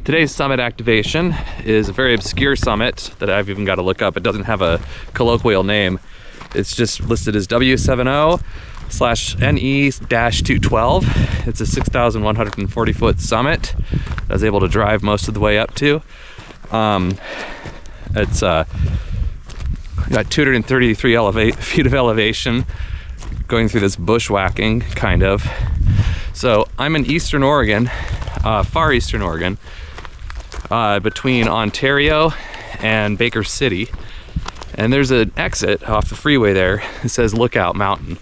Today's summit activation is a very obscure summit that I've even got to look up. It doesn't have a colloquial name. It's just listed as W70/NE-212. It's a 6,140 foot summit I was able to drive most of the way up to. It's got 233 feet of elevation, going through this bushwhacking kind of. So I'm in Eastern Oregon, far Eastern Oregon, between Ontario and Baker City. And there's an exit off the freeway there. It says Lookout Mountain.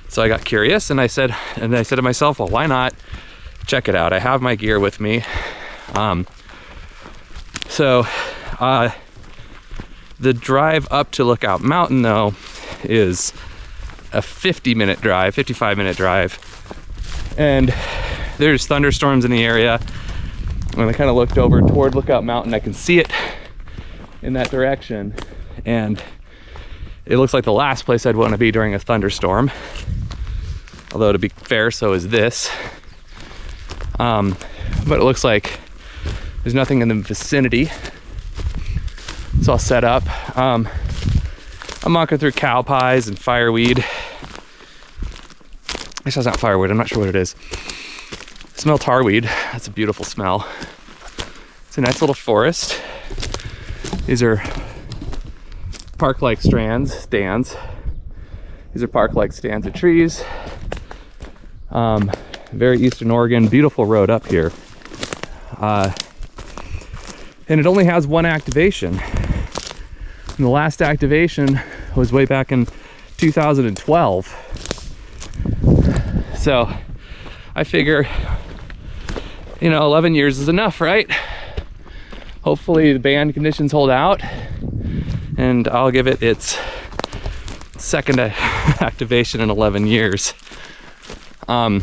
So I got curious and I said to myself, well, why not check it out? I have my gear with me. The drive up to Lookout Mountain though is a 50-minute drive, 55-minute drive. And there's thunderstorms in the area. When I kind of looked over toward Lookout Mountain, I can see it in that direction. And it looks like the last place I'd want to be during a thunderstorm. Although to be fair, so is this. But it looks like there's nothing in the vicinity. It's all set up. I'm walking through cow pies and fireweed. This is not firewood, I'm not sure what it is. I smell tarweed. That's a beautiful smell. It's a nice little forest. These are park-like stands. These are park-like stands of trees. Very Eastern Oregon, beautiful road up here. And it only has one activation. And the last activation was way back in 2012. So I figure, 11 years is enough, right? Hopefully the band conditions hold out and I'll give it its second activation in 11 years. I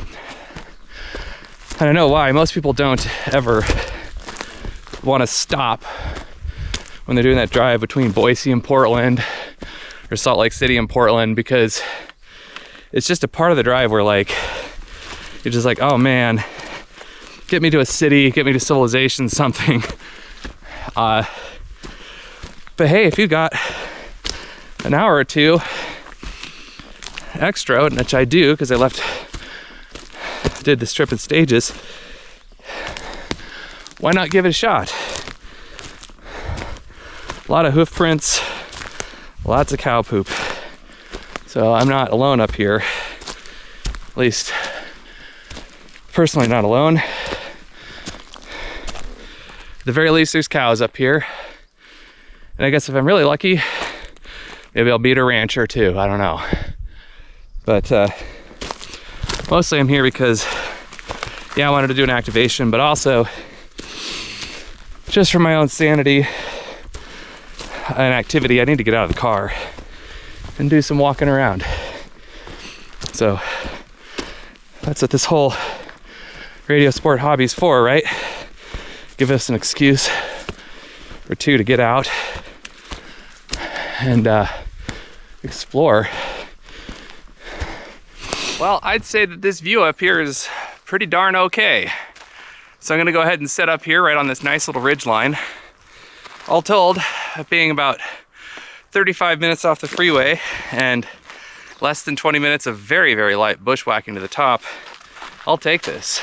don't know why. Most people don't ever want to stop when they're doing that drive between Boise and Portland or Salt Lake City and Portland, because it's just a part of the drive where you're just like, oh man, get me to a city, get me to civilization, something. But hey, if you got an hour or two extra, which I do because I did this trip in stages, why not give it a shot? A lot of hoof prints, lots of cow poop. So I'm not alone up here. At least, personally not alone. At the very least, there's cows up here. And I guess if I'm really lucky, maybe I'll beat a rancher too, I don't know. But mostly I'm here because, yeah, I wanted to do an activation, but also just for my own sanity and activity, I need to get out of the car and do some walking around. So that's what this whole radio sport hobby's for, right? Give us an excuse or two to get out and explore. Well, I'd say that this view up here is pretty darn okay. So I'm gonna go ahead and set up here right on this nice little ridge line. All told, being about 35 minutes off the freeway and less than 20 minutes of very, very light bushwhacking to the top, I'll take this.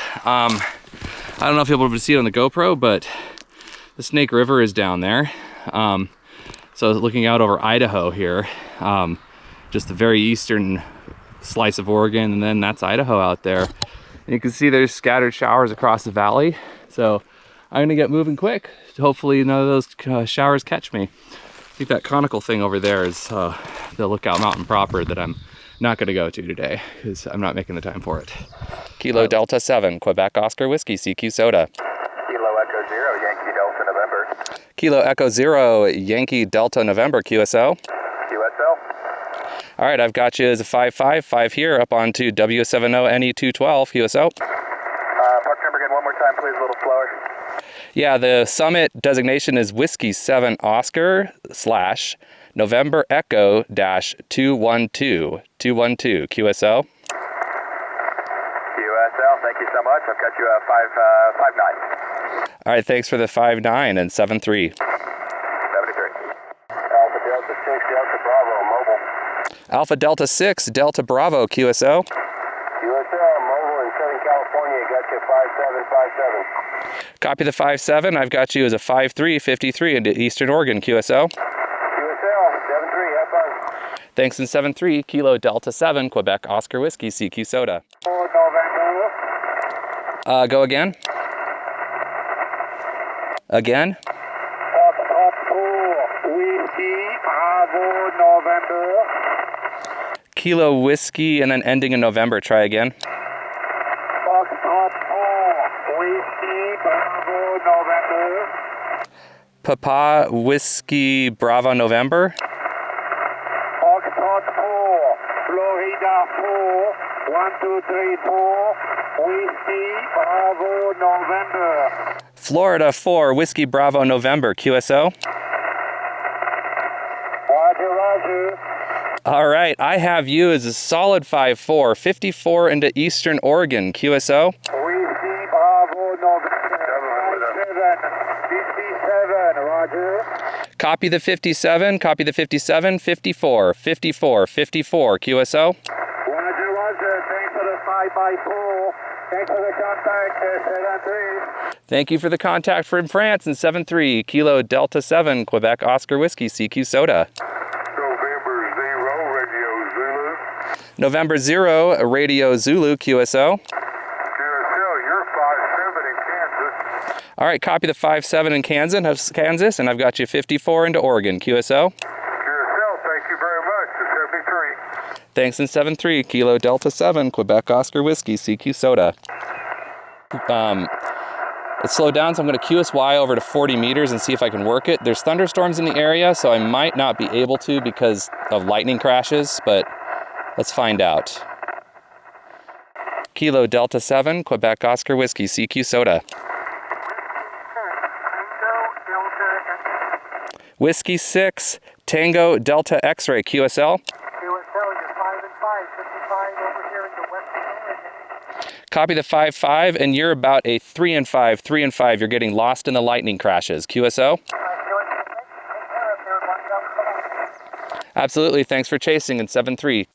I don't know if you'll be able to see it on the GoPro, but the Snake River is down there. So looking out over Idaho here, just the very eastern slice of Oregon, and then that's Idaho out there. And you can see there's scattered showers across the valley. So I'm gonna get moving quick. Hopefully none of those showers catch me. I think that conical thing over there is the Lookout Mountain proper that I'm not gonna go to today because I'm not making the time for it. Kilo Delta 7, Quebec Oscar Whiskey, CQ Soda. Kilo Echo 0, Yankee Delta November. Kilo Echo 0, Yankee Delta November, QSO. QSL. All right, I've got you as a 555 here up onto W70NE-212, QSO. Park number again one more time, please, a little slower. Yeah, the summit designation is Whiskey 7 Oscar / November Echo -212, QSO. QSL, thank you so much. I've got you 5'9". All right, thanks for the 5'9" and 7'3". 73. Alpha Delta 6, Delta Bravo, mobile. Alpha Delta 6, Delta Bravo, QSO. QSL, mobile in Southern California, got you 5757. Copy the 5'7". I've got you as a 5'3", 53 into Eastern Oregon, QSO. QSL, 73, have fun. Thanks in 7'3", Kilo Delta 7, Quebec Oscar Whiskey, CQ Soda. November. Go again. Again. Up 4, Whiskey, Bravo, November. Kilo Whiskey and then ending in November. Try again. Foxtrot 4, Whiskey, Bravo, November. Papa Whiskey Bravo November. Foxtrot 4, Florida 4, 1, 2, 3, 4, Whiskey, Bravo, November. Florida 4, Whiskey Bravo November, QSO. Roger, roger. All right, I have you as a solid 5'4", 54 into Eastern Oregon, QSO. Whiskey, Bravo, November. 57, roger. Copy the 57, copy the 57, 54, 54, 54, QSO. Roger, roger. Thanks for the 5x4. Thanks for the contact, 7-3. Thank you for the contact from France in 7'3", Kilo Delta 7, Quebec Oscar Whiskey, CQ Soda. November 0, Radio Zulu, QSO. QSL, you're 5'7" in Kansas. All right, copy the 5'7" in Kansas, and I've got you 54 into Oregon, QSO. QSL, thank you very much. 73. Thanks in 7'3", Kilo Delta 7, Quebec Oscar Whiskey, CQ Soda. It slowed down, so I'm going to QSY over to 40 meters and see if I can work it. There's thunderstorms in the area, so I might not be able to because of lightning crashes, but let's find out. Kilo Delta 7, Quebec Oscar Whiskey, CQ Soda. Whiskey 6, Tango Delta X-Ray, QSL. QSL, you're 5 and 5, 55 over here in the western Oregon. Copy the 5-5, and you're about a 3 and 5, 3 and 5. You're getting lost in the lightning crashes. QSO? Absolutely. Thanks for chasing in 7-3.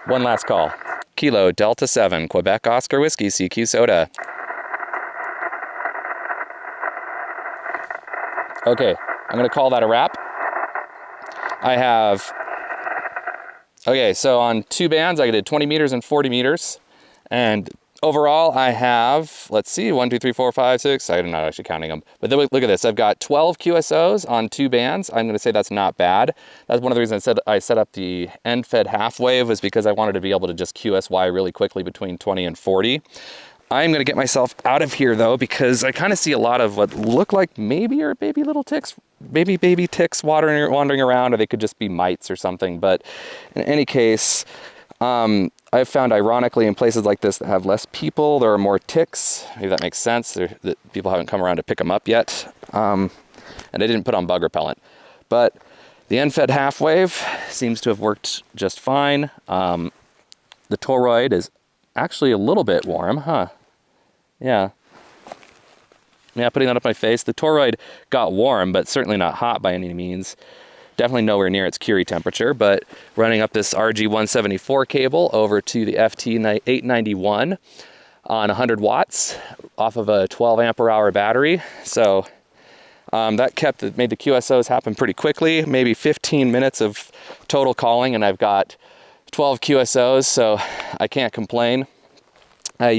One last call. Kilo Delta 7, Quebec Oscar Whiskey, CQ Soda. Okay, I'm going to call that a wrap. I have... Okay, so on 2 bands, I did 20 meters and 40 meters. And overall, I have, let's see, 1, 2, 3, 4, 5, 6. I'm not actually counting them. But then look at this. I've got 12 QSOs on 2 bands. I'm going to say that's not bad. That's one of the reasons I set up the end-fed half wave was because I wanted to be able to just QSY really quickly between 20 and 40. I'm going to get myself out of here, though, because I kind of see a lot of what look like maybe are baby little ticks, baby ticks wandering around, or they could just be mites or something. But in any case, I've found ironically in places like this that have less people, there are more ticks. Maybe that makes sense. That people haven't come around to pick them up yet. And I didn't put on bug repellent. But the end-fed half wave seems to have worked just fine. The toroid is actually a little bit warm, huh? Yeah, putting that up my face. The toroid got warm, but certainly not hot by any means. Definitely nowhere near its Curie temperature, but running up this RG174 cable over to the FT891 on 100 watts off of a 12 ampere-hour battery. So that made the QSOs happen pretty quickly, maybe 15 minutes of total calling, and I've got 12 QSOs, so I can't complain. I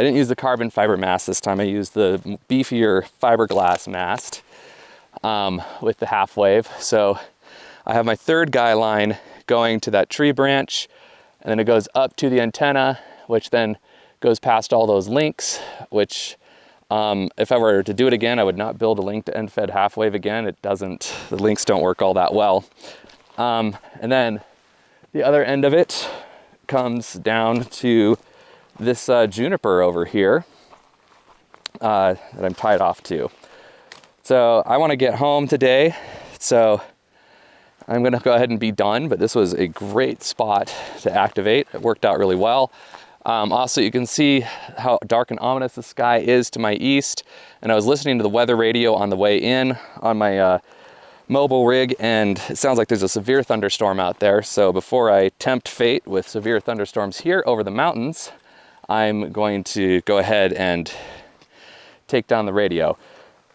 didn't use the carbon fiber mast this time. I used the beefier fiberglass mast with the half wave. So I have my 3rd guy line going to that tree branch, and then it goes up to the antenna, which then goes past all those links, which if I were to do it again, I would not build a link to end-fed half wave again. The links don't work all that well. And then the other end of it comes down to this juniper over here that I'm tied off to. So I want to get home today. So I'm gonna go ahead and be done, but this was a great spot to activate. It worked out really well. Also, you can see how dark and ominous the sky is to my east. And I was listening to the weather radio on the way in on my mobile rig, and it sounds like there's a severe thunderstorm out there. So before I tempt fate with severe thunderstorms here over the mountains, I'm going to go ahead and take down the radio.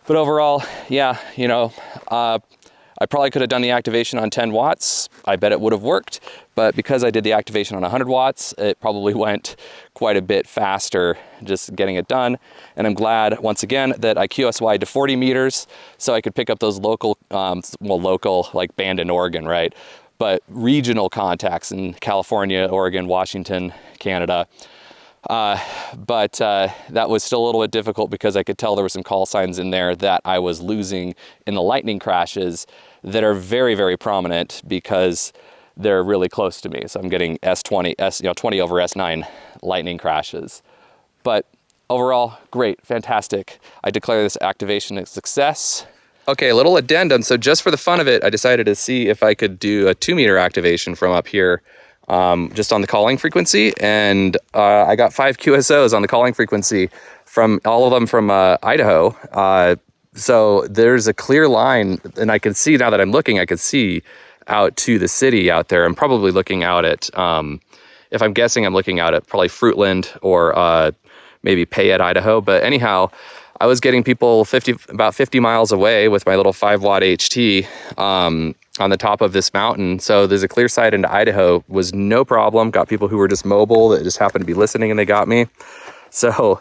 But overall, yeah, you know, I probably could have done the activation on 10 watts. I bet it would have worked, but because I did the activation on 100 watts, it probably went quite a bit faster just getting it done. And I'm glad, once again, that I QSY'd to 40 meters so I could pick up those local, local, like band in Oregon, right? But regional contacts in California, Oregon, Washington, Canada. But that was still a little bit difficult because I could tell there were some call signs in there that I was losing in the lightning crashes that are very, very prominent because they're really close to me. So I'm getting S20, 20 over S9 lightning crashes. But overall, great, fantastic. I declare this activation a success. Okay, a little addendum. So just for the fun of it, I decided to see if I could do a 2-meter activation from up here. Just on the calling frequency, and I got 5 QSOs on the calling frequency from all of them from Idaho. So there's a clear line, and I can see now that I'm looking, I could see out to the city out there. I'm probably looking out at, if I'm guessing, I'm looking out at probably Fruitland or maybe Payette, Idaho. But anyhow, I was getting people about 50 miles away with my little 5-watt HT. On the top of this mountain. So there's a clear sight into Idaho, was no problem. Got people who were just mobile that just happened to be listening and they got me. So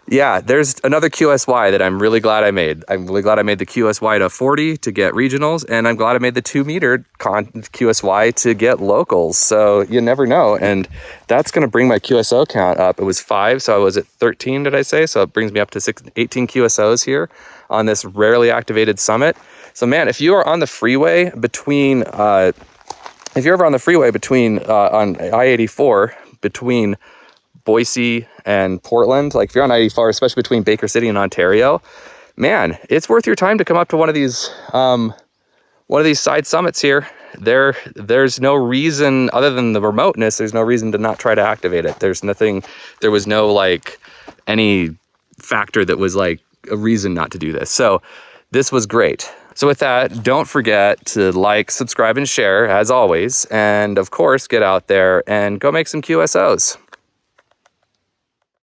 yeah, there's another QSY that I'm really glad I made. I'm really glad I made the QSY to 40 to get regionals, and I'm glad I made the 2-meter QSY to get locals. So you never know. And that's gonna bring my QSO count up. It was 5, so I was at 13, did I say? So it brings me up to 18 QSOs here on this rarely activated summit. So man, if you are on the freeway between, if you're ever on the freeway between, on I-84, between Boise and Portland, like if you're on I-84, especially between Baker City and Ontario, man, it's worth your time to come up to one of these side summits here. There's no reason, other than the remoteness, there's no reason to not try to activate it. There was no like any factor that was like a reason not to do this. So this was great. So with that, don't forget to like, subscribe, and share as always. And of course, get out there and go make some QSOs.